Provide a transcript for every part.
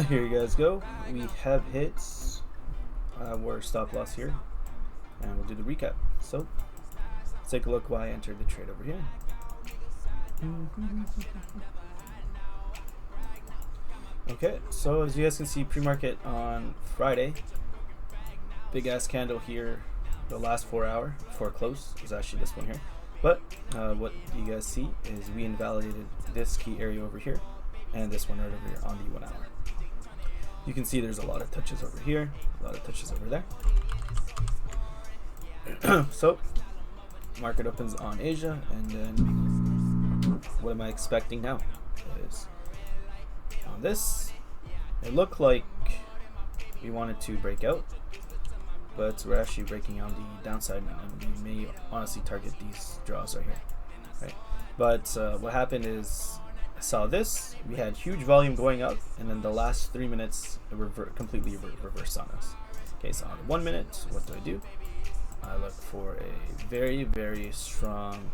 Here you guys go. We have hit our stop loss here, and we'll do the recap. So let's take a look why I entered the trade over here. Okay, so as you guys can see, pre-market on Friday, big ass candle here. The last 4 hour before close is actually this one here. But what you guys see is we invalidated this key area over here and this one right over here on the 1 hour. You can see there's a lot of touches over here, a lot of touches over there. So market opens on Asia, and then what am I expecting now is on this, it looked like we wanted to break out, but we're actually breaking on the downside now, and we may honestly target these draws right here, right? But what happened is I saw this, we had huge volume going up, and then the last 3 minutes it completely reversed on us. Okay, so on 1 minute, what do? I look for a very, very strong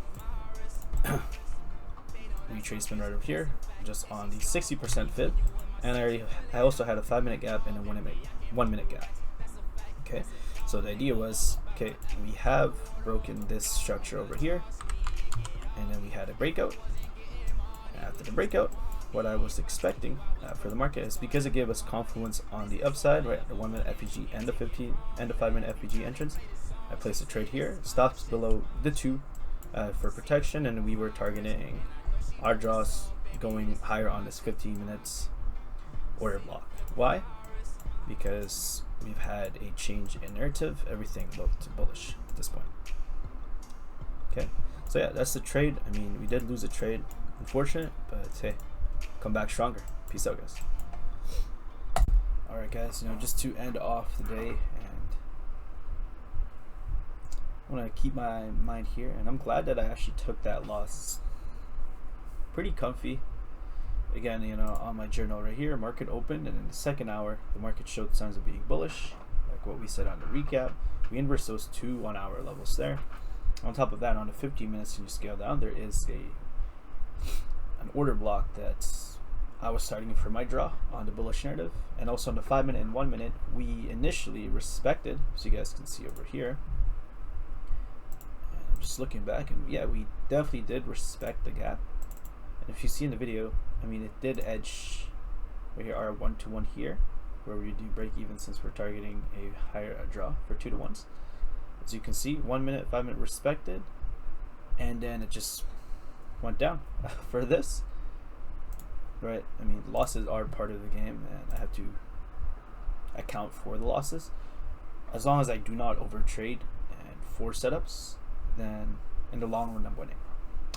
retracement right over here, just on the 60% fib, and I also had a 5 minute gap and a 1 minute gap. Okay, so the idea was, okay, we have broken this structure over here, and then we had a breakout. After the breakout, what I was expecting for the market is, because it gave us confluence on the upside, right, the 1 minute FVG and the 5 minute FVG entrance, I placed a trade here, stops below the 2 for protection, and we were targeting our draws going higher on this 15 minutes order block. Why? Because we've had a change in narrative. Everything looked bullish at this point. Okay, so yeah, that's the trade. I mean, we did lose a trade, unfortunate, but hey, come back stronger. Peace out, guys. All right, guys, just to end off the day, and I want to keep my mind here, and I'm glad that I actually took that loss pretty comfy. Again, on my journal right here, market opened, and in the second hour, the market showed signs of being bullish, like what we said on the recap. We inversed those 2 1 hour levels there. On top of that, on the 15 minutes, when you scale down, there is an order block that I was starting for my draw on the bullish narrative, and also on the 5 minute and 1 minute, we initially respected, so you guys can see over here. And I'm just looking back, and yeah, we definitely did respect the gap. And if you see in the video, I mean, it did edge right here, our 1 to 1 here, where we do break even since we're targeting a higher draw for 2 to 1s. As you can see, 1 minute, 5 minute respected, and then it just went down for this, right? I mean, losses are part of the game, and I have to account for the losses. As long as I do not overtrade and force setups, then in the long run I'm winning.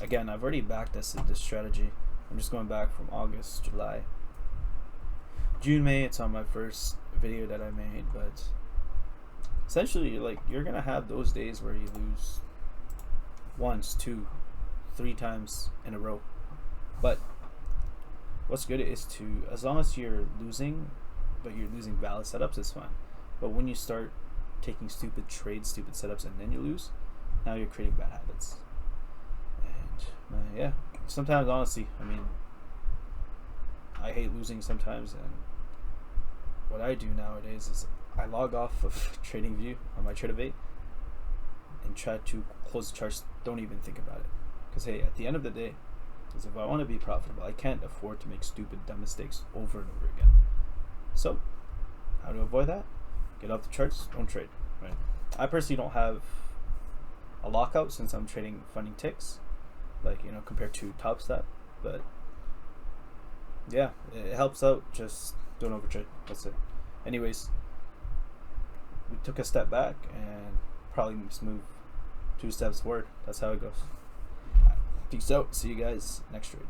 Again, I've already backdested this strategy. I'm just going back from August, July, June, May. It's on my first video that I made, but essentially, like, you're gonna have those days where you lose once, 2, 3 times in a row. But what's good is to, as long as you're losing, but you're losing valid setups, it's fine. But when you start taking stupid trades, stupid setups, and then you lose, now you're creating bad habits. Yeah, sometimes, honestly, I mean, I hate losing sometimes, and what I do nowadays is I log off of TradingView on my Tradeovate and try to close the charts. Don't even think about it, because hey, at the end of the day, is if I want to be profitable, I can't afford to make stupid, dumb mistakes over and over again. So how to avoid that? Get off the charts, don't trade, right? I personally don't have a lockout since I'm trading funding ticks, like, compared to TopStep, but yeah, it helps out. Just don't overtrade. That's it. Anyways, we took a step back and probably just move 2 steps forward. That's how it goes. Peace out. See you guys next trade.